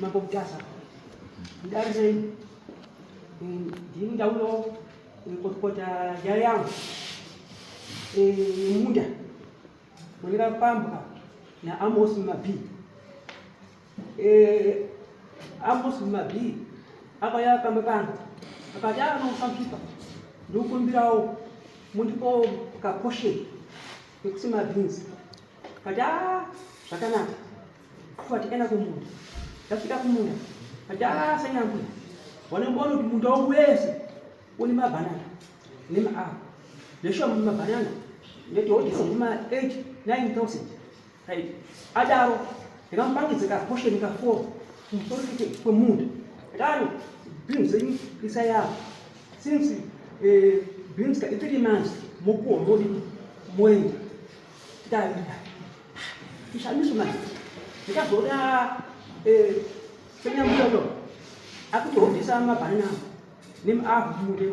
mambo mtasa ndarize ndindawo kota jari yangu munda mwenera pambuka na Amos Mabi Amos Mabi akaya kambakanga akaja no sampipa ndokumbirawo mundipo kaposhe kusema beans kaja sakanaka kuatikana kumunda tafika kumunda kaja sanyambu wanembona kuti munda wese uni mabanana ni apple lesho mabanana ndio odisa kuma 8-9,000 right adaro ngampangiza poshe nika 4 mtorike kwa munda tano beans isaya since beans ka 3 months moko modi mwenye tayari kisha misuma nikazoda senya mdodo akutohodisa mabanana nim avude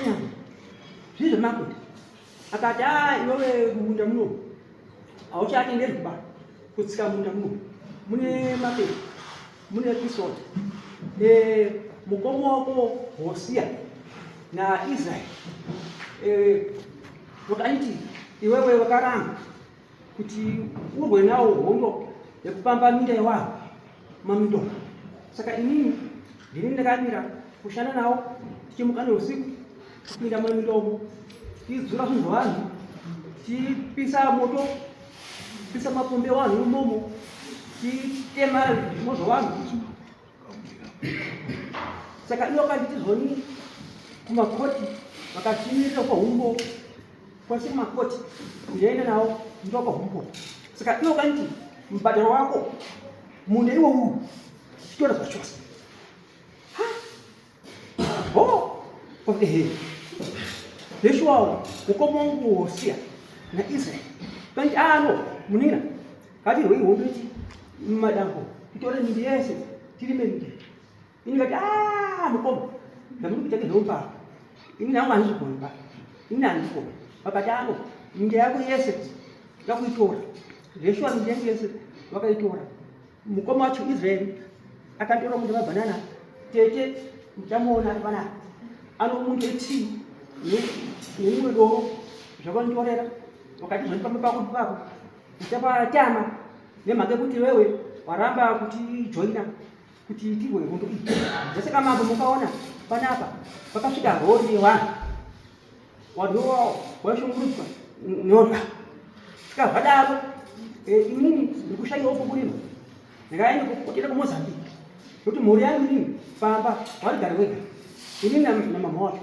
nyama zvizo makuti akati iwewe munda muno auchatenderi kuba kutsika munda muno mune mapepa mune episode mukomo wako Hosea na Israel wakanti iwewe wakaramba kuti urwe nawo hondo yakupamba minda yawo mamindo saka inini ndini ndakamira kushana nawo tichimukana usiku kupinda mamidomo tidzura zvinhu vanhu tipisa moto tipisa mapombe vanhu imomo titema zvimo zvavanhu saka iwo kanditizoni kumakoti vakatimirira kwahumbo kwasi kumakoti kuyaenda nawo ndokahumbo saka iwo kanditi mubhadharo wako munda iwo uyu chitora zvachose leswawo ukomongu Hosea na Israel kanti ano munina kati roi hombeti madambo kitore mindi yese tirime mindi ini kati mukomo ndamuti kitake ndomba ini nangu anizikona ini andikona pakati ano mindi yako yese yakuitora leswa mindi yako yese wakaitora mukomo wacho Israel akantora munda mabanana tete mtamuona panapa ano muntu eti nemwe domo zvakanditorera wakati zvanipa pako pako uchapa tama nemhaka kuti wewe waramba kuti joina kuti tirwe hondo iyi zvese kamambo mukaona panapa pakasvika rori yevanhu wadhiwa washungurudzwa nyorwa saka zvadaro inini ndikushayiwa kurima ndikaenda kutenda kuMozambique kuti mhuri yangu inini pamba warigara wega inini namama wacho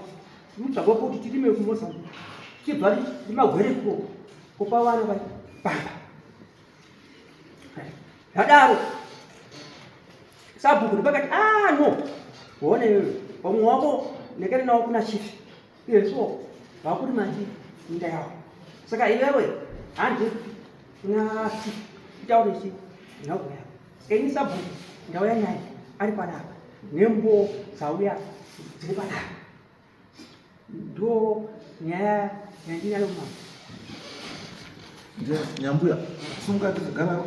mutsvagwa kuti tirime kuMozambique tichibva rimagwere kupa vana pamba zvadaro sabhuku ndipakati no uone vamwe wako ndakaenda nawo kuna chifi so vakuti mandi minda yavo saka iwewe handi kuna chifi itaure chi ndauya saka ini sabhuku ndauya naye ari panapa nembo dzauya dziri panapa ndo nyaya yandinalo mama nyambuya sungagara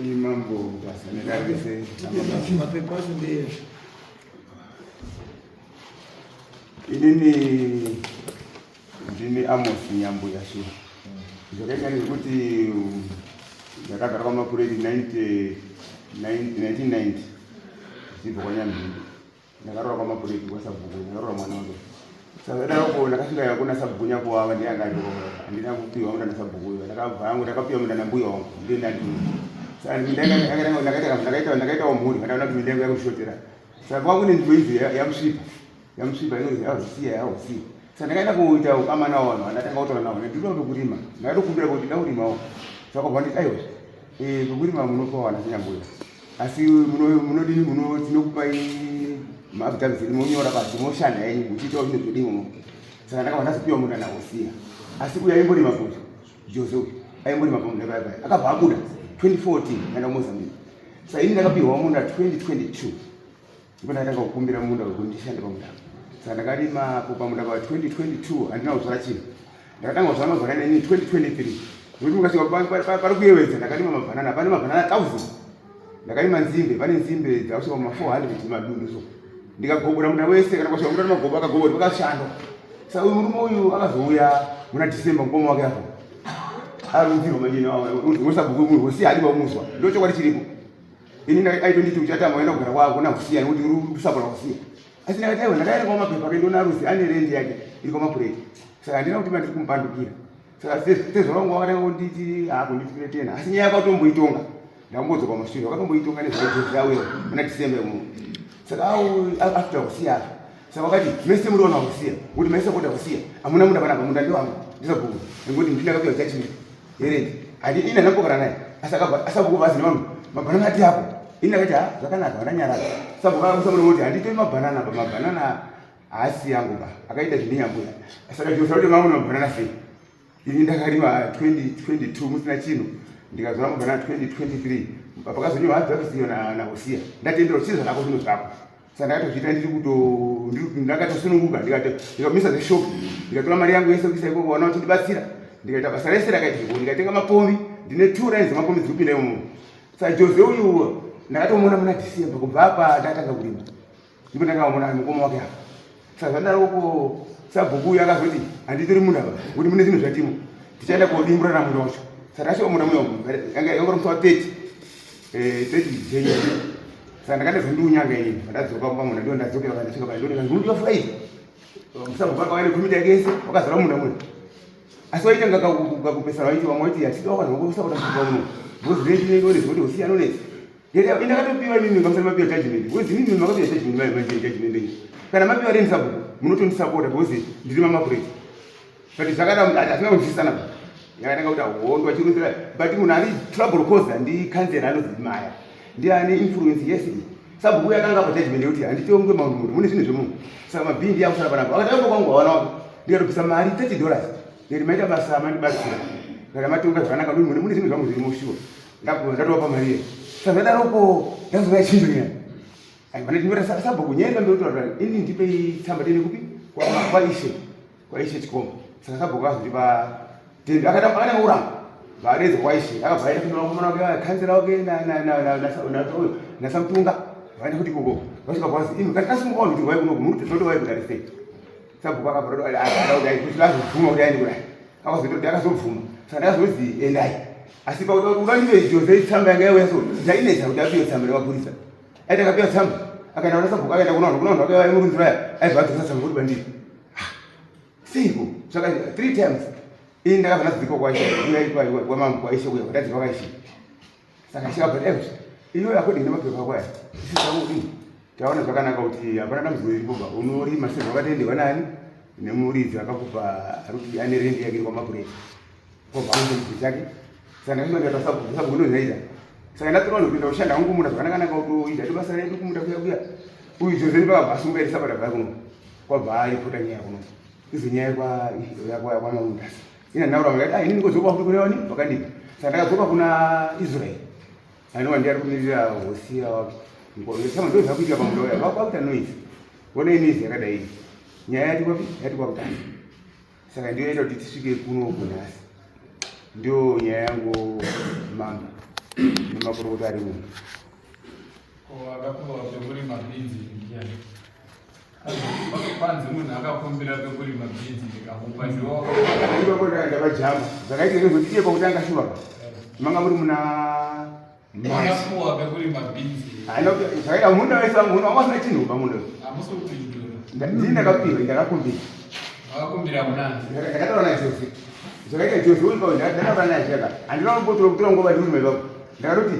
ni mambo tasanekavise mapepa ndio inini ndini Amos Nyambuya sho zvakaita ngekuti ndakagara kwamapureti 1990 zibva kwanyambiri ndakarora kwamapureti kwasabhuku ndakarora mwana wangu saka daroko ndakasvika yakuna sabhuku nyakuwava ndiyanga handina kupiwa mundana sabhuku ndakabva yangu ndakapiwa mundana mbuya wangu ndiye ndandini ndakaitawo mhuri kandaona kuti mindengo yakushotera saka kwangu nenzvimbo idzi yamusvipa inonzi Hosea saka ndakaenda kuita ukamana wano ndatanga kutaura nawo ndinoda kutokurima ndakatokumbira kuti ndaurimawo zvakabva nditi aiwa kukurima munopawana senyambuya asi munodini tinokupai mabhitamisi monyora pasi moshanda yenyu muchiitawo zvinhu zvodimo saka ndakabva ndazopiwa mundana Hosea asi uyu aimborima kuti Jose uyu aimborima pamunda paipai akabva abuda 2014 aenda kuMozambique saka ini ndakapiwa munda 2022 ndipo ndakatanga kukumbira munda wekuti ndishande pamunda saka ndakarima pamunda pa 2022 handina kuzvara chinhu ndakatanga kuzvara mazvara neni 2023 Kuti ukasvika pari kuyewedza ndakarima mabhanana, pane mabhanana 1000. Ndakarima nzimbe, pane nzimbe dzasvika ma400 madundu so. Ndikagobora munda wese kana kwasvika munda magobo akagobora pakashanda. Saka uyu murume uyu akazouya muna December mukoma wake hapo. Arunzirwa manyina usabhuku munhu usiya hadi bamuzwa. Ndo chokwadi chiripo. Ini ndaito nditi uchatama waenda kugara kwako na kusiya nekuti uri kusabura kusiya. Asi ndakataiwa ndakaenda kwa mapepa kendo na ruzi ane rendi yake iri kwa mapureti. Saka ndina kuti mandiri kumpandukira. Saka tezvo wangu wakatanga kunditi kundifikire tena. Asi nyaya yakatomboitonga. Ndambodza kwa mashure wakatomboitonga nezvaito yawe muna December mu. Saka after kusiya. Saka wakati mese muri wana kusiya. Kuti mese kuda kusiya. Amuna munda bana munda ndio wangu. Ndizabhuku. Ngoti ndinakapiwa judgment. Yerendi. Adi ina nakogara naye. Asabuku basi nonu. Mabhanana ati hapo. Ina kati zvakanaka vananyarara. Sabuka kusamura moti handitoi mabhanana asi yangu ba. Akaita zvinyambuya. Saka Jose kuti mamuna mabhanana sei. Ini ndakarima 2022 musina chino. Ndikazora mabhanana 2023. Pakazonywa hadza kusiyo na Hosea. Ndatendera chizo zvako zvino zvako. Saka ndakatozvita ndakatosununguka ndikamisa zeshop. Ndikatora mari yangu yese kuisa ikoko wana uchindibatsira. Ndikaita basa rese rakaita ndikatenga mapombi. Ndine 2 lines mapombi dzirikupinda imomo. Saka Jose uyu ndakatomona muna December kubva apa ndatanga kurima. Ndipo ndakaona mukoma wake apa. Saka zvadaroko sabhuku yakazoti handitori munhu apa kuti mune zvinhu zvatimo. Tichaenda kodimbura na munhu wacho. Saka ndasvika muna munhu yanga yangori musi wa 30 January. Saka ndakandazva ndiunyanga ini ndadzoka pamuna ndio ndadzokera ndasvika pa ndio ndikazunguka Friday. Musabhuku akawaida kumita yese wakazara munhu amwe. Asi waita ngakupesana waiti vamwe waiti yachidwa kana ngokusapota mukoma uno. Bozrendi ngori zvoti Hosea anonetsa. Yenda indakatopiwa nini ngamsema mapiwa judgment. Wezi nini makapiwa judgment manje judgment ndio. Kana mapiwa reni sabhuku munotondisapota because ndiri mama break. But zvakada asina kunzisana. Yakatanga kuti hondo achirunzira but munhu ari trouble causer ndi cancel anozi Maya. Ndiani influence yes. Sabhuku yakanga pa judgment yoti handitongwe munhu mune zvinhu zvemunhu. Saka mabhindi yakusara panapa. Akatanga kwangu waona ndikatopisa mari $30. Ndirimaita basa mandibatsira. Kana matonga zvakanaka kuti mune zvinhu zvangu zviri mushuwa. Ndatopa mari. Saka ndadaroko ndazova chindonya. Bana ndimira sabhuku nyenda ndotora ini ndipe tsamba tene kupi kwa ishe chikoma. Saka sabhuku azvipa tende akatanga uramba. Vareza kwa ishe akabvaira kuno kumana kwa kansela wake na samtunga. Vaenda kuti koko. Vasvika kwasi imi kakasimuka kuti wai kuno kumuti ndoto wai kudari sei. Sabhuku akabva kuti kuti lazovuma kuti aende kudai. Akazoti akazovuma. Saka ndakazozi endai. Asi pa ulandiwe Jose tsamba yanga yeso ndainetsa kuti apiwe tsamba rekapurisa. Aita kapiwa tsamba akaenda sabhuku akaenda kuno akawa emurunzira aibva tsamba kuti banditi. Siko saka 3 times ini ndakabva ndadziko kwa Ishe kwa mama kwa Ishe kuya ndadziko kwa Ishe. Saka chikabva Davis iyo yakodi nemapepa kwaya. Sisi taona zvakanaka kuti hapana dambudziko riripo unorima sezvo wakatendewa nani nemuridzi akakupa kuti ane rendi yake kwa mapureti. Kwa bando mbichake. Saka ndinoita sabhuku ndinoita. Saka ndatora kupinda kushanda hangu munda zvakanaka kuti basa redu kumunda kuya. Uyu Jose ndakabvasunga iri sabata kuno. Kwa bhayi futa nyaya kuno. Izinyaya kwa munda. Ina naura ngati ini ngozopa kuti kune wani wakandika. Saka ndakazopa kuna Israel. Ano ndiyari kumirira Hosea ngosama ndo zvakuita pamunda uya. Vakuita noise. Wona inizi yakadai. Nyaya yati kwa kutani. Saka ndio ita kuti tisvike kuno kunasi. Ndio nyaya yangu mama. Nemakurukota ari muno. Akapuwa pekurima bhinzi ndiyani. Panzi munhu akakumbira pekurima bhinzi ndikamupa ndiwo. Ndikona ndakajama. Zvakaita kuti tiye pakutanga shuwa. Manga muri muna akapuwa pekurima bhinzi. Ano zvakaita munda wese munhu amasina chinhu pamundo. Amusi kupindura. Ndakapiwa ndakakumbira. Akakumbira munanzi. Ndakataona izvozvo. Zvakaita Jose uyu ndakabva naye zvaka. Handina kutora ngoma ndiri mezvo. Ndakati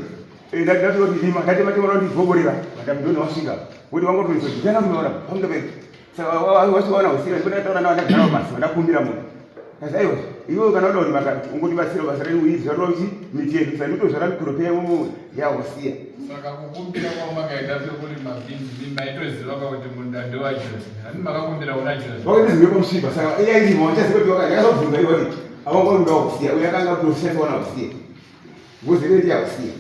ndakati ndatimatimona ndivogorera ndamudoni wasvika kuti wangotoizwa ndana kumeona pamundo pedu saka wasiona Hosea ndakataura nawo ndagara pasi ndakumbira munhu kasi aiwa iwe kana uda kuti makati ungotibatsira basa renu izvi zvatochi miti yedu saka ndotozvara mikoropeya ya Hosea. Saka kukumbira kwamakaita pekurima bhinzi maitoziva kuti munda ndewajose hani makakumbira una Jose wakandizive pamusvipa saka iyairima wachaziva kuti ndakazobvunza iwe kuti avangoda Hosea uyo akanga kutoshandiswa na Hosea ngozerendi ya Hosea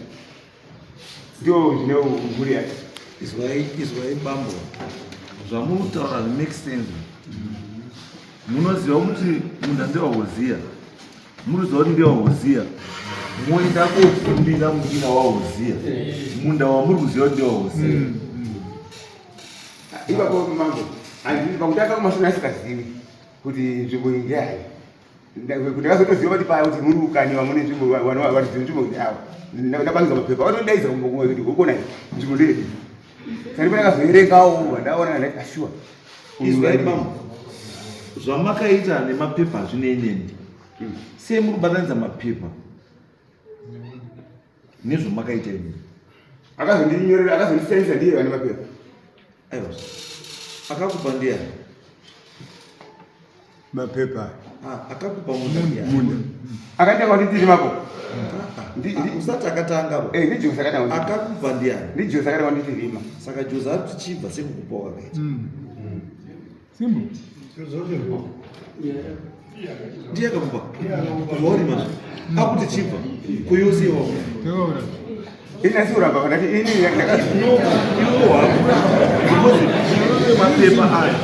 ndio zvine umhuri yake. Izwai bambo zvamunotaura make sense. Munoziva kuti munda ndewa Hosea muruziva kuti ndewahoziya moenda kofundira mundina wahoziya munda wamuri kuziva kuti ndewahoziya ipapo mambo pakutanga kumashure asikazivi kuti nzvimbo iyi ndehayi kuti akazotoziva kuti paya kuti muri ukani vamune nzvimbo vatiziva nzvimbo ndeavo ndapangisa mapepa vatodaidza kumbokuva kuti ukona nzvimbo ndeedi saka ndipo ndakazoerengawo vandaona ndati ashuwa izwai mambo zvamakaita nemapepa azvineineni sei muri kubatanidza mapepa nezvamakaita ini akazondinyorera akazondisendisa ndiye vane mapepa aiwa akakupa ndiani mapepa akakupa munda akatanga kuti tiri mapo usati akatanga ndijose akatanga akakupa ndiani ndijose akatanga kuti tirima saka jose ari tichibva sekukupa wakaita ndiye akakupa zvaurima akuti chibva kuyosiwa inasiuramba panati mapepa aya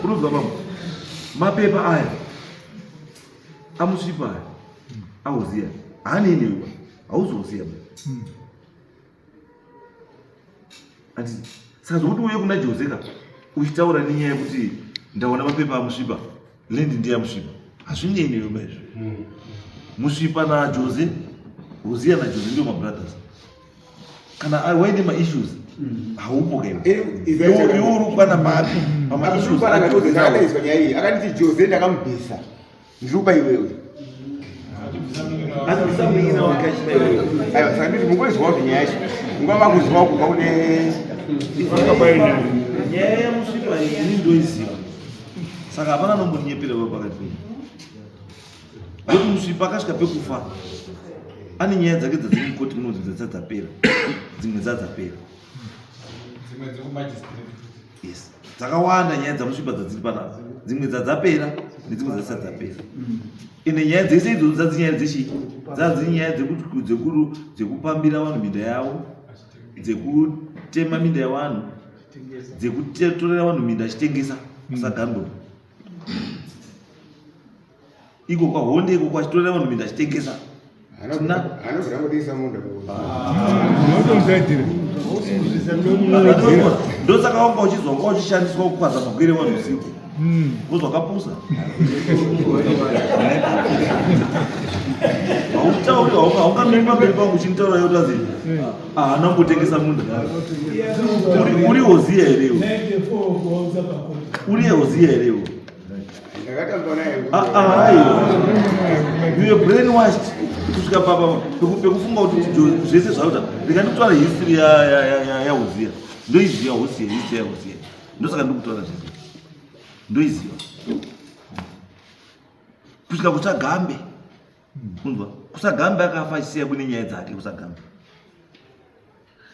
urubva mambo mapepa aya amusvipa aya auziya haaneinewa hauzoziya ati saka zvokuti uye kuna joseka uchitaura nenyaya yekuti ndaona mapepa amusvipa lendi ndiye amusvipa hazvineinewe maizvo musvipa najose uziya najose ndio mabrothers kana waine maissues haupo kaiwe uri kwana mapi pamaissues akadaizwa nyaya iyi akanditi jose ndakamubvisa ndirupa iwewe azisamwina wakachima iwewe aiwa saka nditi mungoizwawo kuti nyaya yacho mungava makuzwawo kubva kune nyaya yamusvipa ini ndoiziva saka hapana nombonyeperewa pakati penyu nokuti musvipa akasvika pekufa ane nyaya dzake dzadziri mukoti munonzi dzisati dzapera dzimwe dzadzapera yes dzakawanda nyaya dzamusvipa dzadziri panapa dzimwe dzadzapera nedzimwe dzasati dzapera ine nyaya dzese idzodzo dzadzinyaya dzechi dzadziri nyaya dzekupambira vanhu minda yavo dzekutema minda yavanhu dzekutorera vanhu minda achitengesa kusagandwa iko kwahonde iko kwachitorera vanhu minda achitengesa anozvirangodisa munda ndosaka wanga uchizonga uchishandiswa kukwadza magwere vanhu usiku uzvakapusa haungamiri pamberi pangu uchinitaura yotazi haana mbotengesa munda uri hoziya herewo uri hoziya herewo you are brainwashed kusvika pekufunga kuti zvese zvauta ndikandikutaura history yahoziya ndoiziva hoziya history yahoziya ndosaka ndikutaura zvese ndoiziva kusvika kusagambe kunzwa kusagambe akafa achisiya kune nyaya dzake kusagambe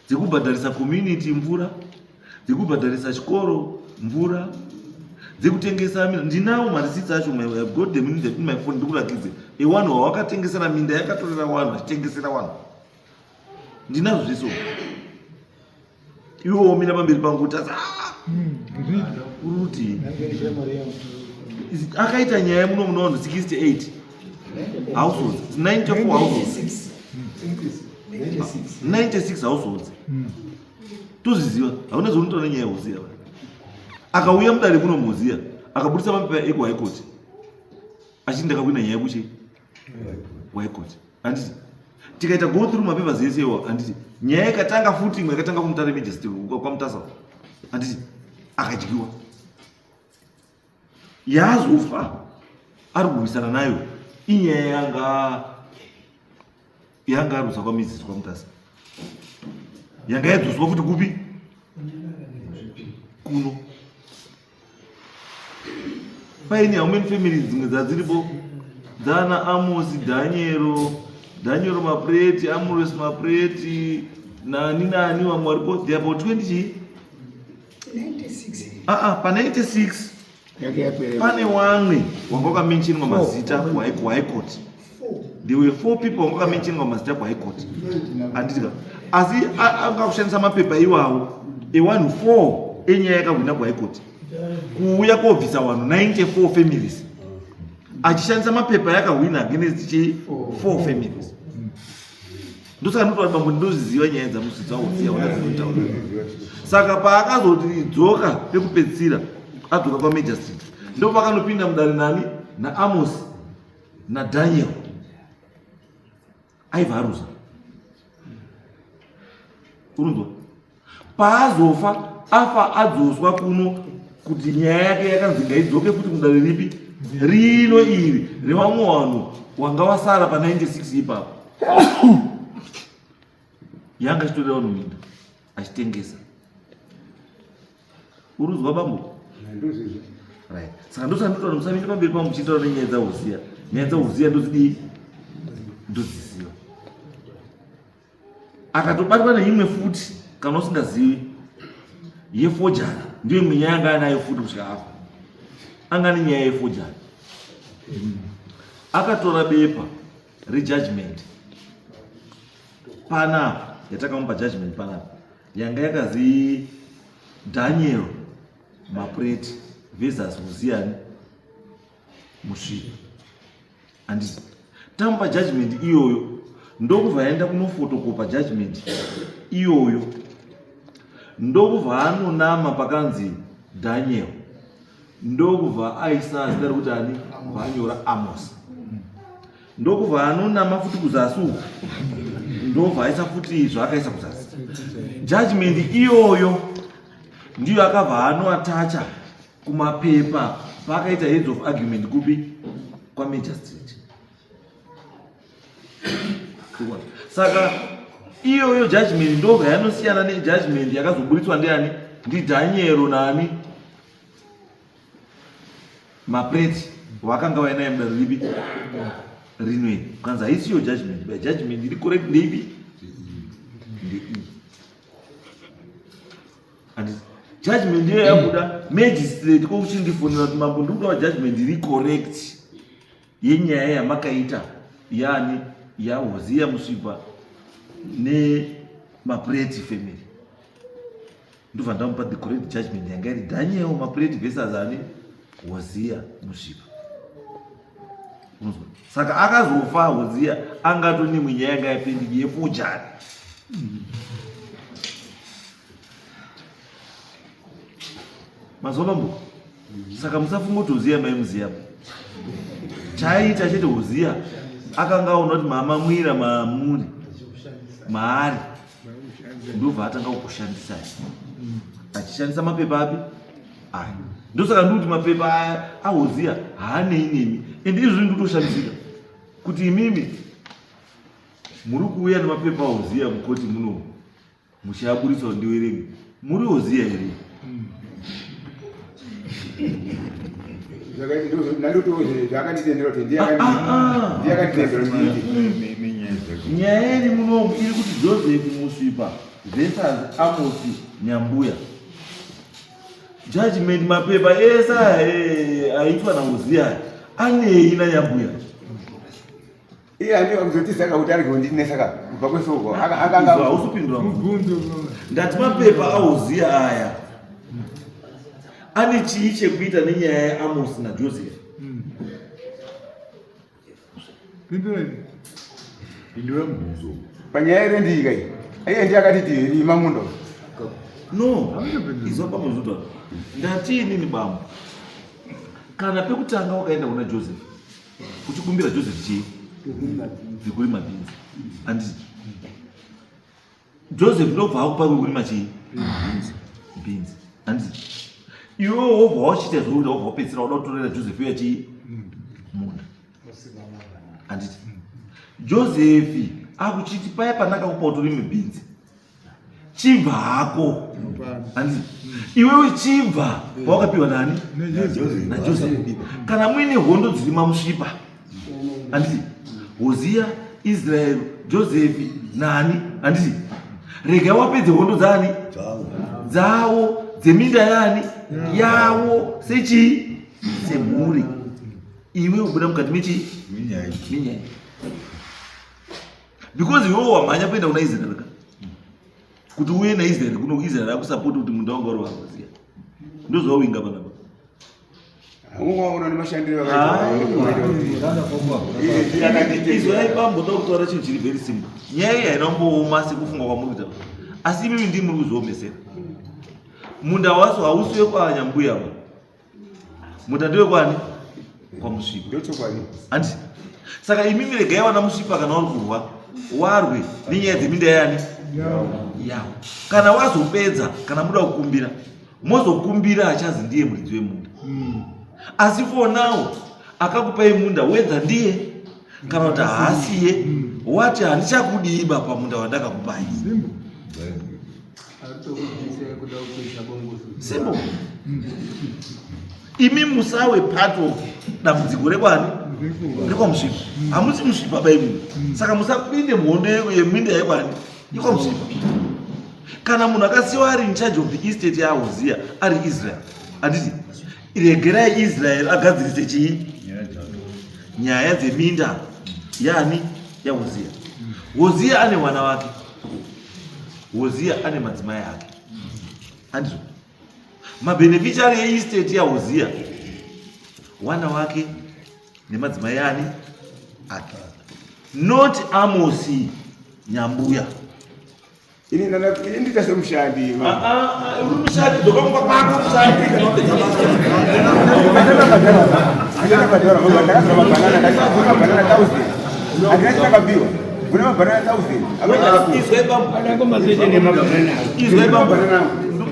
dzekubhadharisa community mvura dzekubhadharisa chikoro mvura dzekutengesa minda ndinawo marisitsi acho I've got them in my phone ndikurakidze ewanhu wawakatengesera minda yakatorera wanhu achitengesera wanhu ndinazvo zviso iwe womira pamberi pangu kuti uruti akaita nyaya muno munowanhu 68 households 94 households 96 households tozviziva hauna zvonotaura nyaya yahoziya akauya mudare kuno muhoziya akabudisa mapepa ekuhigh court achiti ndakakwina nyaya yekuchi high court handiti tikaita go through mapepa zesewa handiti nyaya yakatanga futi imwe yakatanga kumutare majesty kwamutasa handiti akadyiwa yazofa ari kurwisana nayo inyaya yanga arwisa kwamizisi kwamutasa yanga yadzoswa futi kupi kuno paine haumeni families dzimwe dzadziripo dzana amosi dhaniero mapreti amores mapreti nani vamwe varipo they about 20 pa 96 pane wamwe wanga wakamenchenwa mazita kuhigh court there were 4 people wanga wakamenchenwa mazita kuhigh court handitika asi anga kushandisa mapepa iwawo ewanhu 4 enyaya yakahwina kuhigh court kuuya kobvisa vanhu 94 families achishandisa mapepa yakawina against 4 families. Ndosaka ndoti bambo ndinoziziva nyaya dzamusitsa uziya wanazoitaura. Saka paakazoti dzoka pekupedzisira adzoka kwaMajor Street ndo pakanopinda mudare nani naAmos naDaniel aibva aruza. Urunzwa paazofa afa adzoswa kuno kuti nyaya yake yakanzi ngaidzoke futi mudare ripi rino iri revamwe vanhu wanga wasara pa96 ipapo. Yanga chitoreva vanhu minda achitengesa. Urunzwa bambo? Right. Saka ndosandotona musamire pamberi pangu muchitaura nenyaya dzaUziya. Nyaya dzaUziya ndozidii? Ndodziziva. Akatobatwa neimwe futi kana usingazivi yefojari ndiyo imwe nyaya anga anayo futi kusvika afa. Anga nenyaya yefojari. Akatora bepa rejudgment panapa yatakamupa judgment panapa yanga yakazi Daniel Mapreti versus Uziya Musvipa. Anditi tamupa judgment iyoyo ndokubva yaenda kunofotokopa judgment iyoyo ndokubva anonama pakanzi Daniel ndokubva aisa zita rekuti ani vanyora Amos ndokubva anonama futi kuzasi ndobva aisa futi zvaakaisa kuzasi. Judgment iyoyo ndiyo akabva anoatacha kumapepa paakaita heads of argument kupi kwaMajor Street. Saka iyoyo judgment ndobva yanosiyana nejudgment yakazoburitswa ndiani ndiDaniel nani Mapreti wakanga wainaye mudare ripi rinwe. Kwanza haisiyo judgment but judgment iri correct ndeipi ndei. And judgment ndiyo yabuda magistrate kokuchindifonera kuti mambo ndikuda judgment iri correct yenyaya yamakaita yani yaUziya Musvipa neMapreti family. Ndobva ndamupa the correct judgment yanga iri Daniel Mapreti versus ani Uziya Musvipa. Saka akazofa Uziya angatoni mwenyaya yanga yapendiki yefojari. Mazolombo. Saka musafunga kuti Uziya maimuziya. Chaita chete Uziya akanga aona kuti mama mwira maamuri maari ndobva atanga kushandisa achishandisa mapepa api aya. Ndosaka ndikuti mapepa aya aUziya haanei nemi ende izvi ndikutoshandisika kuti imimi muri kuuya nemapepa aUziya mukoti muno muchiaburisa ndiwerenge muri Uziya here. Nyaya iri munomu iri kuti Joseph Musvipa versus Amos Nyambuya. Judgment mapepa esa aitwa naUziya anei naNyambuya. Iye andi wakuzotizaka kuti ari kundinesa kubva kwesoko akanga ausupindura ndati mapepa aUziya aya ane chii chekuita nenyaya yaAmos naJoseph. Pindura mubvunzo panyaya irendika iyi iye ndiye akatiti rima mundo no izwa pamuzvutaura ndati inini bambo kana pekutanga wakaenda kuna Joseph uchikumbira Joseph chii zvekurima bhinzi handiti Joseph ndobva akupa kurima chii bhinzi handiti iwewo wobva wachiita zvokuda wobva wapedzisira wada kutorera Joseph uya chii munda handiti Joseph akuchiti paya pandakakupa utorime bhinzi chibva hako handiti iwewe chibva pawakapiwa nani naJoseph. Kana muine hondo dzirima Musvipa handiti Uziya Israel Joseph nani handiti rega wapedze hondo dzani dzavo dzeminda yani yavo sechi semhuri iwe ubuda mukati mechi minyaya because iwe wamhanya kuenda kuna Israel kuti uye naIsrael kuno Israel akusapoti kuti munda wanga uri waUziya ndozvawinga panapa Unoona nemashandiro izvo yaibamboda kutaura chinhu chiri very simple. Nyaya iyi hainambooma sekufunga kwamuri kuita, asi imimi ndii muri kuzoomesera. Munda waso hausiwe kwanyambuya, munda ndewekwani? Kwamusvipa. ndochokwadi handi saka imimi regai wana musvipa kana uri kurwa warwe nenyaya dzeminda yani yawo. Kana wazopedza, kana muda kukumbira mozokumbira achazi ndiye muridzi wemunda. Asi for now akakupai munda wedza ndiye kana kuti haasiye wati handichakudiba pamunda wandakakupai. Simple. Imi musawe part of dambudziko rekwani rekwamusvipa. Hamusi musvipa bai munhu, saka musapinde muhondo yeminda yekwani ikwamusvipa. Kana munhu akasiyiwa ari in charge of the estate yaHozia ari Israel, handiti regerai Israel agadzirise chii? Nyaya dzeminda yani yaHozia. Hozia ane wana wake, Hozia ane madzimai ake, handizvo? Mabeneficiary eestate yaHozia wana wake nemadzimai ani ake, not Amosi nyambuya. ini ndita semushandi uri mushandi ndokamukwa kwako mushandi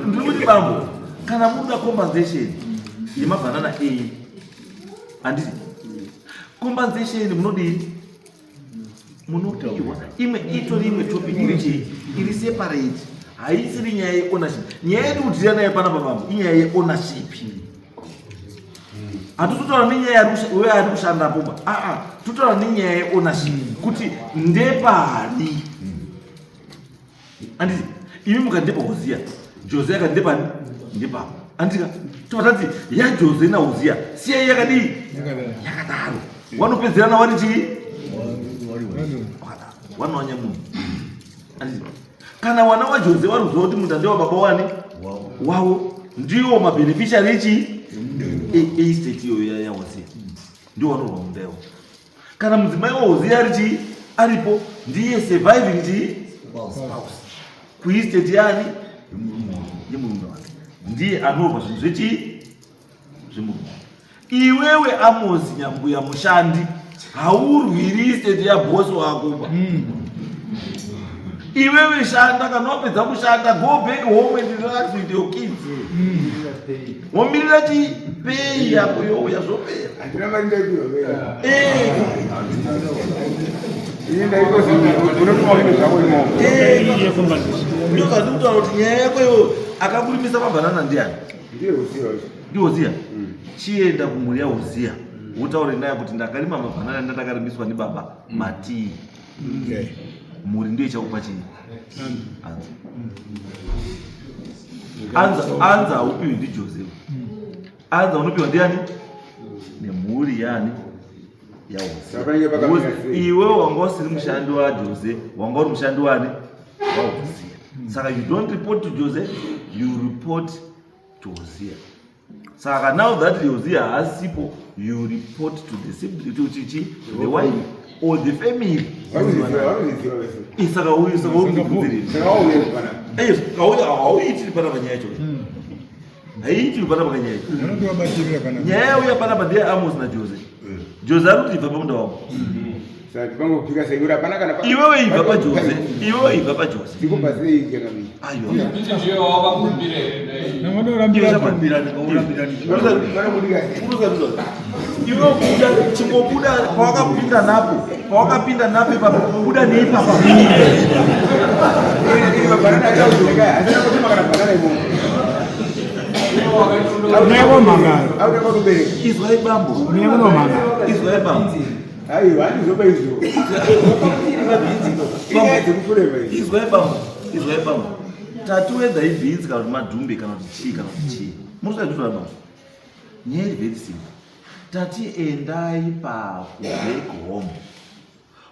ndikuti bambo, kana muda compensation yemabhanana ei, handiti compensation munodini, munopiwa imwe itori imwe topic iri separate, haisiri nyaya yeownership. Nyaya yedu kutiria nayo panapa bambo inyaya yeownership. Hatutaura nenyaya ari kushandapo ba, tutaura nenyaya yeownership kuti ndepani. Handiti imi mukandepa Hozia, Jose akandepani ndepapo, handika tovatati yaJose naHozia siyai yakadii yakadaro, wanopedzerana wari chii wanawanya munhu. Kana wana waJose vari kuziva kuti munda ndewababa wani wavo, ndiwo mabeneficiary echi estate iyoyo yaHozia, ndiwo vanorwa munda iwo. Kana mudzimai waHozia ari chii aripo, ndiye surviving chii spouse kuestate yani yemurume wake, ndiye anorwa zvinhu zvechii zvemurume wake. Iwewe Amosi nyambuya mushandi haurwiri estate yabosi wako. Iwewe shanda, kana wapedza kushanda go back home and relax with your kids. Womirira chi pay yako yo yazopera. andina mari ndaipirwa ndokandikutaura kuti nyaya yako yo akakurimisa mabhanana ndiani? ndiHozia. Chienda kumhuri yaHozia utaure naye kuti ndakarima mabhanana ndandakarimiswa nibaba Matii. Mhuri ndiyo ichakupa chii? Anza haupiwi ndiJose, anza unopiwa ndiani? Nemhuri yani yaHozia. Iwe wanga usiri mushandi waJose, wanga uri mushandi wani waHozia. Saka you don't report to Jose, you report to Hozia. Saka now that Hozia hasipo, you report to the sibling, to the wife or the family. Saka hauitiri panapa nyaya yacho, haitiri panapa nyaya yacho. Nyaya yauya panapa ndiye Amos naJose. Jose ari kuti ibva pamunda wako. Iwewe ibva paJose, iwewe ibva paJose. Aiwa. Iwewe kuda chingobuda pawakapinda napo, pawakapinda napo ipapo buda neipapa. Izwai bambo, izwai bambo. Izwai bambo. Tatuedza ibhinzi kana kuti madhumbe kana kuti chii kana kuti chii. Musaitutora bambo. Nyaya iri very simple. Tati endai back home.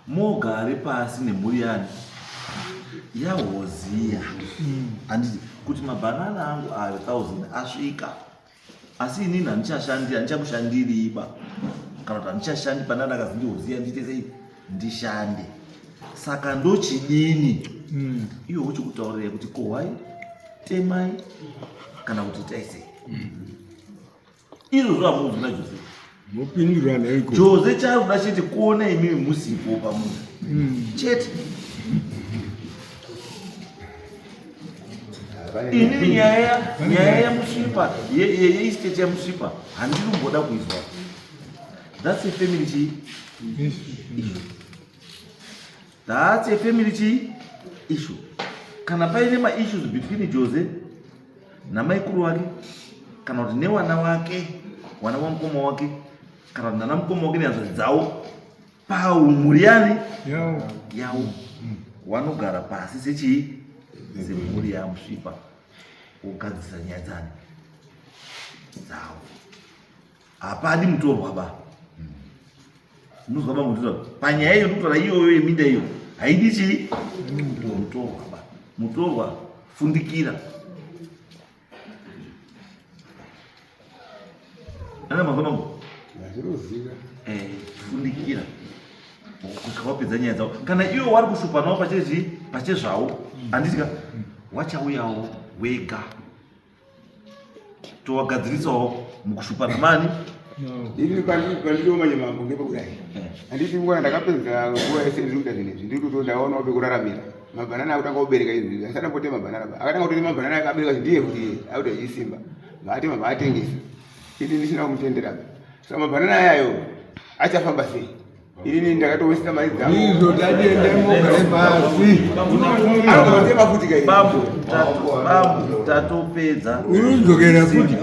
Mogare pasi nemhuri yani yaHozia. Handiti kuti mabhanana angu ayo 1000 asvika. asi inini handichakushandiriba kana kuti handichashandi panana akazi ndihoziya ndiite sei ndishande. Saka ndochidini iwo uchikutaurira kuti kohai temai kana kuti itai sei. Izvo zvamuudzi naJose mupindurana iko Jose chakuda chete kuona imimi musipo pamunhu chete. Inini nyaya yamusvipa yeestate yamusvipa handiri kumboda kuizwa. That's a family issue. That's a family issue. Kana paine ma-issues between Jose namaikuru wake kana kuti newana wake wana wamukoma wake kana kuti nana mukoma wake nehanzvadzi dzavo paumhuri yavo vanogara pasi sechii semhuri yamusvipa wogadzisa nyaya dzavo. Hapadi mutorwa ba. Munozwa bamutira panyaya iyo ndikutaura iyoyo yeminda iyo haidi chii mutorwa ba. Mutorwa fundikira. Ana mazona ngo fundikira kusvika wapedza nyaya dzavo. Kana iwo vari kushupa navo pachezvavo handitika wachauyawo wega towagadzirisawo mukushupa namani. Ini pandiriomanye mambo ngepakudai handiti nguva ndakapedza nguva yese ndiri kuita zvinezvi ndiri kutodaona pekuraramira mabhanana akutanga kubereka izvi asana pote mabhanana akatanga kutori mabhanana akabereka ndiye kuti auta isimba vaatema vaatengesa ini ndisina kumutendera saka mabhanana ayayo achafamba sei. Ini ndakatowesita mari izvo tadiendemogare pasi dzangoatema futi kai Bambo tatopedza unodzokera futi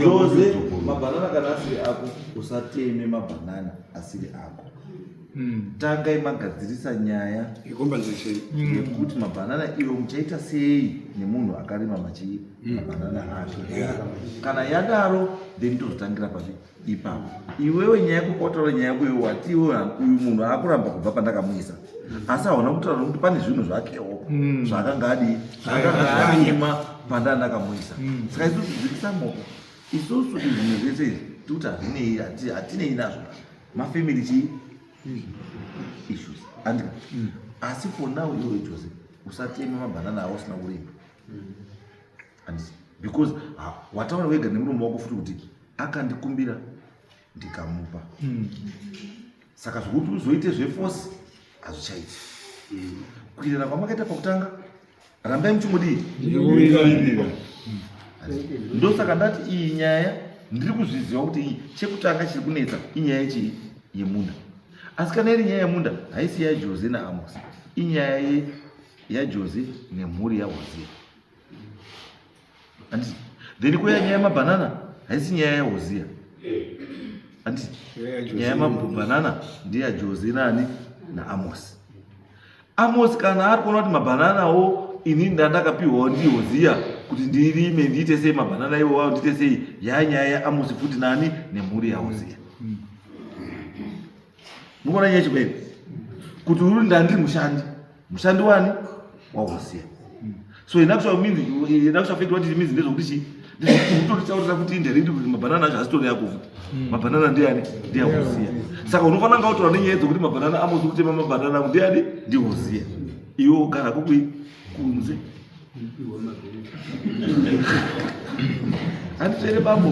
Jose mabhanana kana asiri ako usateme mabhanana asiri ako. Tangai magadzirisa nyaya yekuti mabhanana iwo muchaita sei nemunhu akarima mabhanana ake. Kana yadaro then tozotangira papi ipapo. Iwewe nyaya yako kwataura nyaya yako iwe wati iwe uyu munhu akuramba kubva pandakamuisa asi hauna kutaura kuti pane zvinhu zvakewo zvakanga zvanyima pandandakamuisa. Saka isusu dzikisa moko isusu izvinhu zvese izvi tikuti hatinei nazvo mafamily issues andika. Asi for now iwe Jose usatema mabhanana awo usina kurima because wataura wega nemuromo wako futi kuti akandikumbira ndikamupa. Saka zvokuti uzoite zveforce hazvichaiti. Kuirira kwamakaita pakutanga rambai muchingodi ndosaka ndati iyi nyaya ndiri kuzviziva kuti iyi chekutanga chiri kunetsa inyaya yemunda. Asi kana iri nyaya yemunda haisi yaJose naAmos, inyaya yaJose nemhuri yaHosea. Anditi then kuya nyaya yamabhanana haisi nyaya yaHosea. Anditi nyaya yamabhanana ndeyaJose nani naAmos. Amos kana ari kuona kuti mabhananawo inini ndandakapiwawo ndiHosea kuti ndirime ndiite sei mabhanana iwowo ndiite sei yanyaya yaAmos futi nani nemhuri yaHosea. Mukuona nyaya chikwene kuti uri ndandiri mushandi wani waHosea. So inakushafekirwa kuti means ndezvokuti ndezvokutotaurira kuti indirectly kuti mabhanana acho hasitori yako futi mabhanana ndeyani ndeyaHosea. Saka unofanira nga kutaura nenyaya dzokuti mabhanana Amos kutema mabhanana angu ndeyani ndiHosea. Iwe ugara kunze handitsvere bambo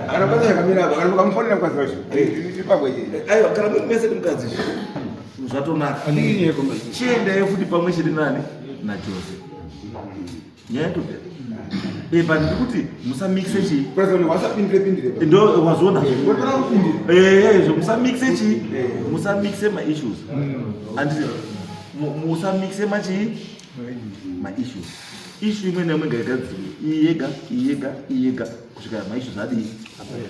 kana kwasa zvakamira kana mukamufonera mukadzi wacho ipabweje aiwa kana muri mese mukadzi zvatonaka chiendayo futi pamwe chete nani naJose nyaya yatopera. But ndiri kuti musamixe chii ndo wazona musamixe chii musamixe maissues anditi musamixe maissues. Issue imwe naimwe ngaigadzirwe iyega kusvika maissues adii apera.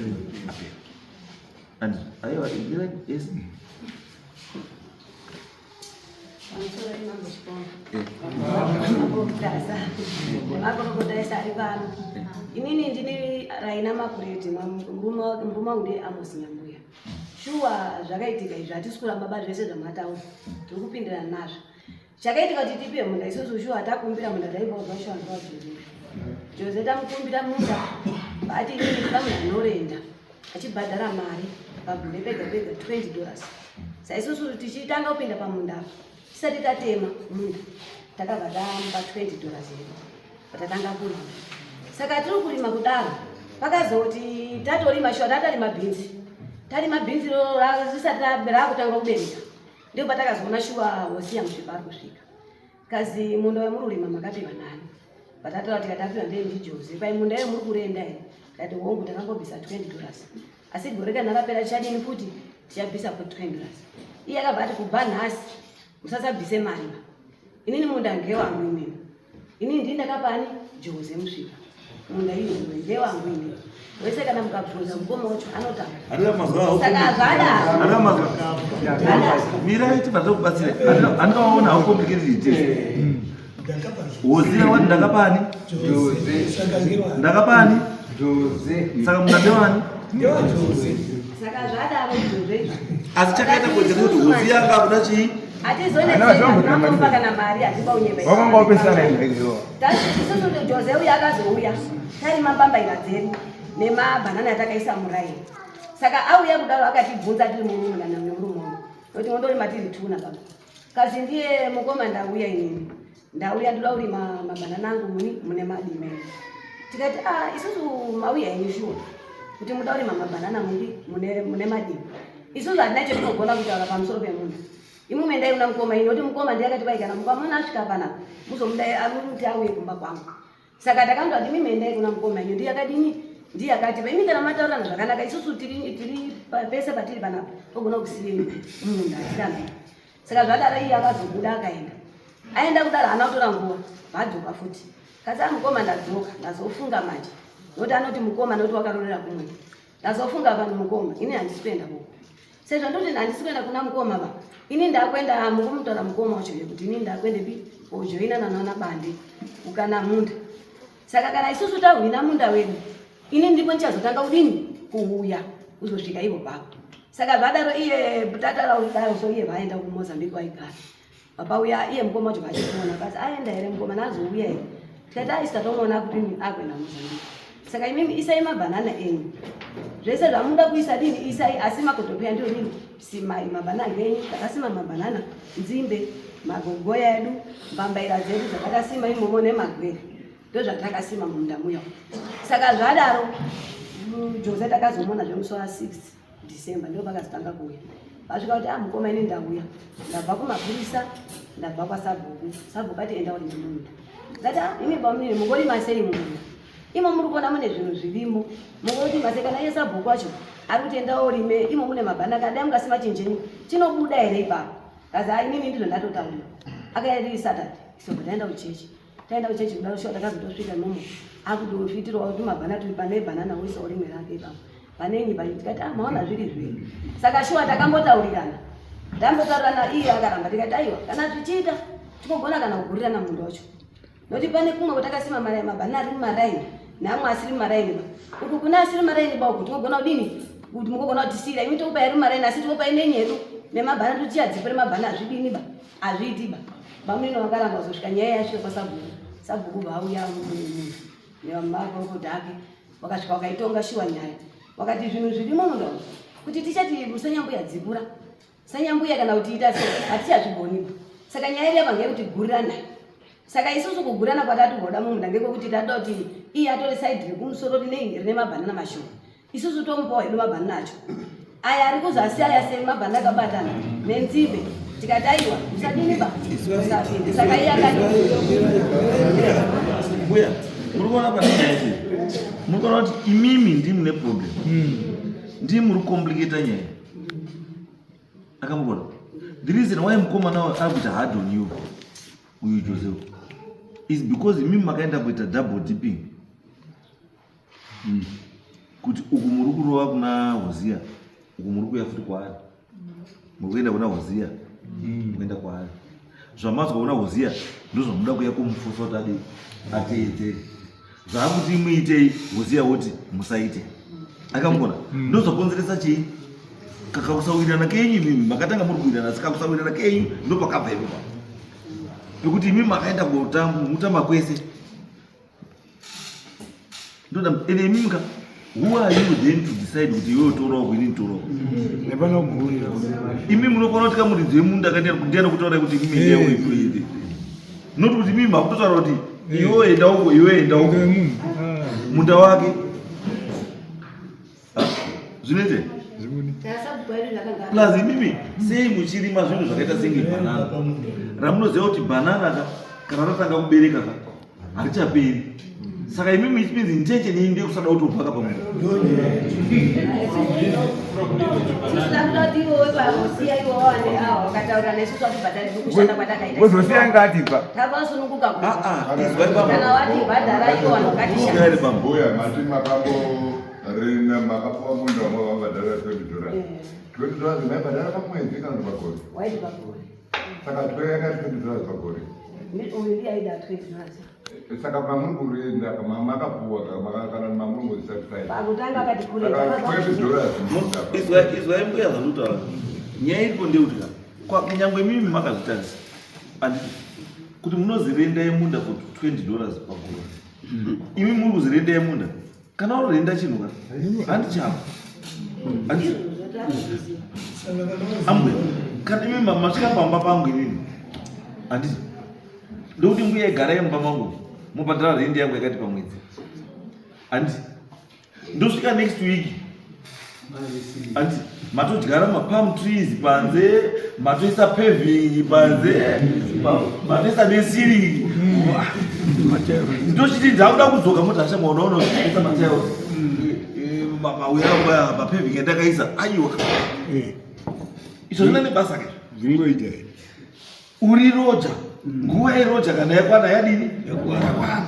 Anditi aiwa yes inini ndini Raina Makureti murume wangu ndiAmos Nyambuya. Shuwa zvakaitika izvi hatisi kuramba bari zvese zvamataura tiri kupindirana nazvo. Chakaitika kuti tipe munda isusu shuwa takumbira munda taibva kubva shuwa ndovazviri Jose tamukumbira munda ati ini tamunorenda achibhadhara mari pabhule pega pega $20. Saisusu tichitanga kupinda pamunda tisati tatema munda takabva tamba $20 edu patatanga kurima. Saka tiri kurima kudaro pakazoti tatorima shuwa tatarima bhinzi tarima bhinzi risati rakutanga kubereka ndipo patakazoona shuwa hosiya musvipa ari kusvika kazi munda wemururima makapiwa nani patataura tikatapiwa ndei ndiJose pai munda iyo muri kurenda here tikati hongu takangobvisa $20 asi gore kana rapera tichadini futi tichabvisa $20. Iye akabva ati kubva nhasi musasabvise mari inini munda ngewangu inini inini ndii ndakapani Jose musvipa munda iyo ngewangu inini wese kana mukabvunza mukoma wacho anotanga saka zvada mira iti batokubatsira andikaona how complicated it is. Hosiya wati ndakapani ndakapani saka munda ndewani saka zvadaro izvozvo asi chakaita kuti Hosiya akabuda chii atizonaaomba kana mari vakangopesana izvo isusu Jose uya akazouya tarima mbambaira dzedu nemabhanana atakaisa muraini saka auya kudaro akatibvunza tiri mumunda nemurumongo kuti mondorima tiri 2 na baba kazi ndiye mukoma ndauya inini ndauya ndoda kurima mabhanana angu mune madimeni tikati isusu mauya yenyu shuwa kuti muda kurima mabhanana mune madimi isusu hatina chetinogona kutaura pamusoro pemunda imwe mendai una mukoma ini kuti mukoma ndiye akati pai kana mukoma munasvika panapa muzomudai amuti auye kumba kwangu saka takandoti mimi mendai kuna mukoma ini ndiye akadini ndiye akati paimi kana mataurirana zvakanaka isusu tiri pese patiri panapa ogona kusiyeni munda atiramba saka zvadaro iye akazobuda akaenda aenda kudaro hana kutora nguva vadzoka futi kazi mukoma ndadzoka ndazofunga manje nokuti anoti mukoma nokuti wakarorera kumwe ndazofunga pano mukoma ini handisi kuenda koko sezvo ndoti handisi kuenda kuna mukoma ba ini ndakwenda mukumutaura mukoma wacho kuti ini ndakwende pi kojoinana naona bande ukana munda saka kana isusu tahwina munda wedu ini ndipo ndichazotanga kudini kuuya kuzosvika ivo papo saka vadaro iye tataraudaro so iye vaenda kumozambique waigara papauya iye mukoma wacho vachikuona kasi aenda here mukoma nazouya here tikati aisitatomuona kuti akwenda mozambique saka imimi isai mabhanana enyu zvese zvamuda kuisa dini isai asi makotopeya ndio nini simai mabhanana enyu takasima mabhanana nzimbe magogoya edu mbambaira dzedu dzatakasima imomo nemagwere ndo zvatakasima munda muya saka zvadaro Jose takazomona zvemusi wa6 December ndio pakazotanga kuuya vasvika kuti mukoma ini ndauya ndabva kumapurisa ndabva kwasabhuku sabhuku ati enda kuti munda ndati imi pamunini mungorima sei mumunda imo muri kuona mune zvinhu zvirimo mungoti mase kana iye sabhuku wacho ari kuti enda urime imo mune mabhanana kana dai mungasima chinjeni chinobuda here ipapo kazi inini ndizvo ndatotaura akairi Saturday isobva taenda kuchechi kudaro shuwa takazotosvika imomo akudofitirawo kuti mabhanana turi pane bhanana wisa urimwe rake ipapo panenyi tikati maona zviri zviri saka shuwa takambotaurirana ndambotaurirana iye akaramba tikati aiwa kana tichiita tinogona kana kugurirana mundu wacho nokuti pane kumwe kwatakasima mabhanana ari mumaraini neamwe asiri mumaraini ba kuti kuna asiri mumaraini ba kuti tinogona kudini kuti mukogona kutisiyira imi tokupa iri mumaraini asi tikopa inenyedu nemabhanana tochiyadzipere mabhanana azvidini ba azviiti ba bamunino vakaramba kuzosvika nyaya yasvika kwasabhuku vauya nemakorokoti ake wakasvika wakaitonga shuwa nyaya wakati zvinhu zvirimo munda kuti tichati musanyambuya dzipura sanyambuya kana kuti ita sei hatichazvigoniba saka nyaya ireva ngeyekuti gurirana saka isusu kugurana kwatatogoda mumunda ngekuti tatoda kuti iye atore saidi rekumusoro rine mabhanana mashoma isusu tomupawo hedu mabhanana acho aya ari kuzasi aya sei mabhanana akabatana nenzimbe tikati aiwa musadini ba musapinde saka iye akati mbuya muri kuona panaichi muri kuona kuti imimi ndii mune problem ndii muri kucomplicata nyaya akamubona the reason why mukomana ari kuita hard on you uyu Joseph is because imimi makaenda kuita double dipping kuti uku muri kurova kuna Hosiya uku muri kuya futi kwaari muri kuenda kuna Hosiya kuenda kwaari zvamazwa kuna Hosiya ndozvamuda kuya kumufosa kuti adi ateedzere zvaakuti muitei Hosiya woti musaite akamubona ndozvakonzeresa chii kakakusawirirana kenyu imimi makatanga muri kuwirirana saka kusawirirana kenyu ndopakabva ipo pekuti imimi makaenda kutamba kwese ndoda ene mimka who are you then to decide kuti iwe utora uku ini nditora uku nepanogona imi munokona kuti kamuridzi wemunda ndiana kutaura kuti imi ndeuitoidi not kuti mimi makutotaura kuti iwe enda uko iwe enda uko munda wake zvinoite plus imimi sei muchirima zvinhu zvakaita senge banana ramunoziva kuti banana kana ratanga kubereka harichaperi saka imimi ichipinzi njeche neinde kusada kutobvaka pamunhu wozosiya ngatipa mbuya mati makapuwa munda wamwe vambadhara $20 $20 maibhadhara pamwedzi kana kuti pagore saka yakati $20 pagore saka mamuri kuenda makapuwa kana mamuri izwai mbuya zvandutaura nyaya iripo ndeuti nyangwe mimi makazvitarisa anditi kuti munozirenda yemunda for $20 pagore imi muri kuzirenda yemunda kana urenda chinhu ka handichapa amwe kana imi masvika pamba pangu inini handiti ndokuti mbuya igara yemba mangu mubhadhara rendi yangu yakati pamwedzi handiti ndosvika next week handiti matodyara mapalm trees panze matoisa paving panze matoisa nesiringi ndochiti ndakuda kudzoka mutasha mwana unoisa matails mawira mapaving endakaisa aiwa izvo zvina nebasa ke zvingoita uri roja nguva yeroja kana yakwana yadini yakwana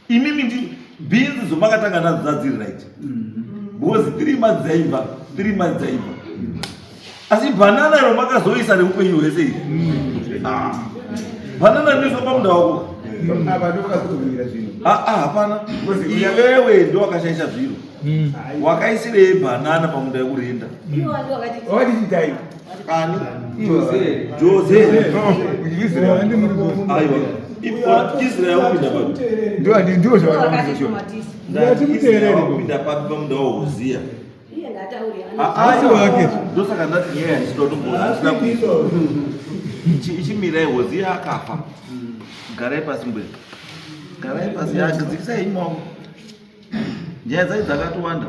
imimi ndi bhinzi zomakatanga nadzo dzadziri right because 3 months dzaibva 3 months dzaibva asi banana iro makazoisa neupenyu hwese iri banana rinoiswa pamunda wako hapana iwewe ndo wakashaisha zviro wakaisirei banana pamunda yekurenda ani Jose aiwa Israel kupinda papi ndio zvavanozosho kupinda papi pamunda waHozia ndosaka ndati nyaya yandichitotombosida ichimira Hozia akafa garai pasi mbwene garai pasi yadzikisai imwavo nyaya dzai dzakatowanda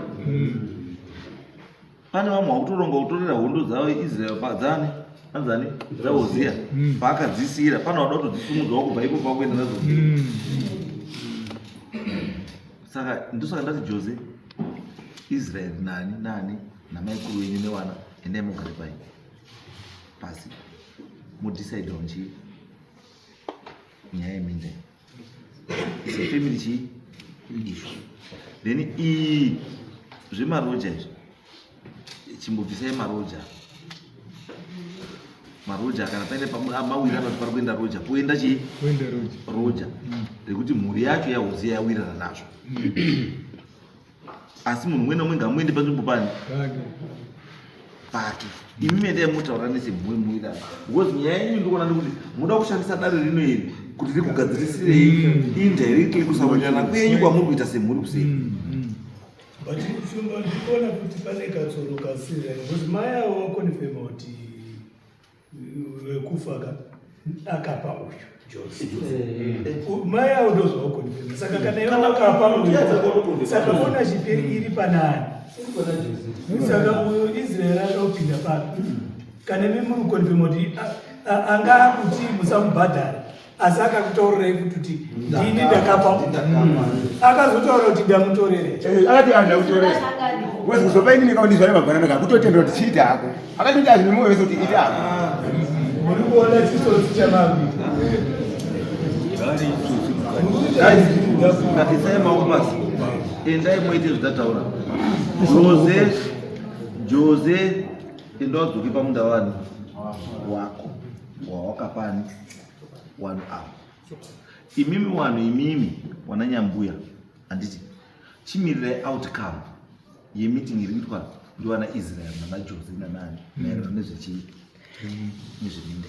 pane vamwe vakutoronga kutorera hondo dzavo Israel padzane anzani dzaHozia paakadzisira pane vada kutodzisumudzawo kubva ipo pakuenda nadzo saka ndosaka ndati Jose Israel nani namaikuru wenyu newana endai mugare pai pasi mudecide on chii nyaya yeminda ise family chii issue then zvemaroja izvi chimbobvisai maroja kana paine mawira kuti pari kuenda roja poenda chii roja rekuti mhuri yacho yaHozia yawirana nazvo asi munhu mumwe nomwe ngamuende panzvimbo pani pake imi mendai mutaura nesemhuri because nyaya yenyu ndikuona ndikuti muda kushandisa dare rino iri kuti rikugadzirisirei indirectly kusarodzana kwenyu kwamuri kuita semhuri kusei but shumba ndikuona kuti pane katsoro kasira because mai avo vakonifema kuti wekufa akapa uyu Jose mai avo ndozvawakonifema saka kana ivo vakapa uyu saka fona chipiri iri panani saka uyu Israel anopinda papi kana imi muri kukonifema kuti anga kuti musamubhadhara asi akakutaurirai kuti ini ndakapa akazotaura kuti ndamutorere akati andakutorera wezi kuzopa inini kaundizvane mabhanana kakutotendera kuti chiita hako akatoti azvinemoyo wese kuti ita hako muri kuona chisoro chichamavita ngatisai maomasi endai moite zvitataura Jose enda wadzoke pamunda wani wako wawakapani wanu avo imimi wanu imimi wananyambuya handiti chimirirai outcome yemeeting iri kuitwa ndiwana Israel nanaJose nanani maererano nezvechii nezveminda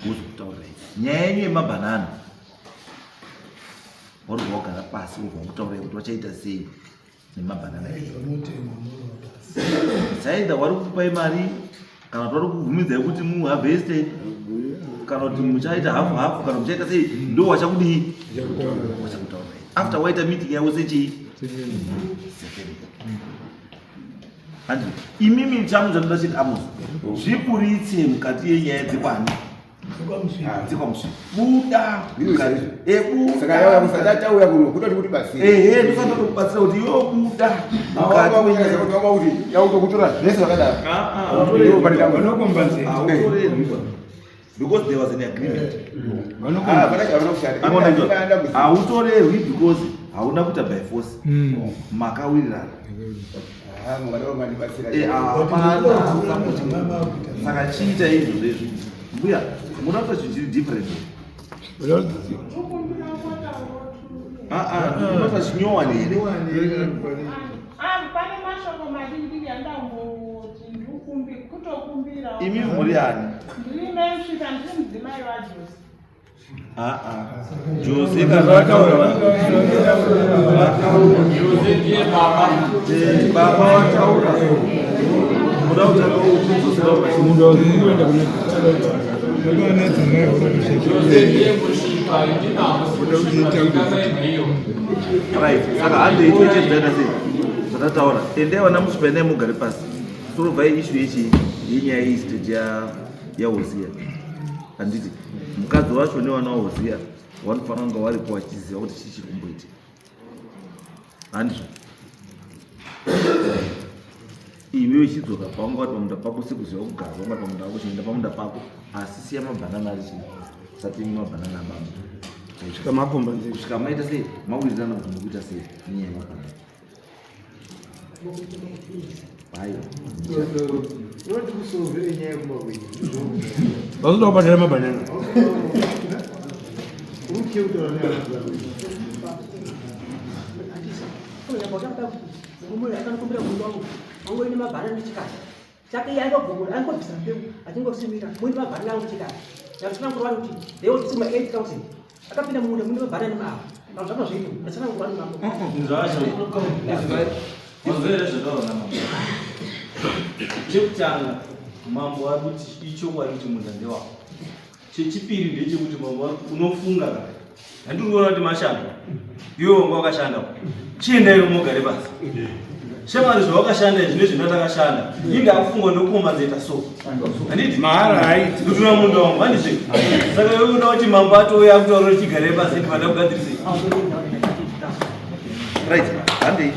wozokutaurirai nyaya yenyu yemabhanana uri kugara pasi uri kutaura kuti vachaita sei nemabhanana saida wari kupai mari kana kuti vari kuvhumidzai kuti muhavheste kana kuti muchaita hafu hafu kana muchaita sei ndo wachakudii wachakutaurai after waita meeting yavo sechii handi imimi chamu chanoda chiti Amos zvipuritse mukati yenyaya dzekwani dzekwamusviki buda saka yauya kusatauya kuno kutoti kuti basi ndosanda kubatsira kuti iwo buda kuti yautokutora zvese vakadaro because there was an agreement hautorerwi because hauna kuita by force makawirirana saka chiita izvo zvezvo mbuya munoita zvinhu zviri different munoita chinyowani here pane mashoko madiki yandangoti ndikukumbi kutokumbira imi muri ani ndiri mesvika ndiri mudzimai waJose Jose baba wataura muda kutanga kudzosera munhu akuenda right saka hande itochedzana sei zvatataura endai wana musipene mugare pasi sorovhai ishu yechi yenyaya yeistage yaHosea handiti mukadzi wacho newana waHosea vanofanira kunga varipo vachiziva kuti chii chiri kumboitika handizvo iwe uchidzoka paungati pamunda pako sekuziva kugara ungati pamunda wako chinoenda pamunda pako asi siya mabhanana ari chii satimi mabhanana abamba kusvika maita sei mawirirana kuti mukuita sei nenyaya yemabhanana vazoda kubatira mabhanana Mangoi mabhanana nechikati chake yaingogogora aingobvisa mbeu achingosimira muni mabhanana angu chikati yakusina kurwara kuti leo tisima 8000 akapinda mumunda mune mabhanana maavo kana zvaka zveito asina kurwara mako chekutanga mambo ari kuti ichokwadi kuti munda ndewako chechipiri ndechekuti mambo ari unofunga kana handiriona kuti mashanda iwe wanga wakashanda chiendaiwo mugare pasi shamwari zvawakashanda zvine zvinotakashanda inge akufungwa ndokukombanzeta so handiti mahara haiti kutuna munda wangu handizve saka iwe unoda kuti mambo atouya akutaura kuti chigare pasi kuti vada kugadzirisei right handei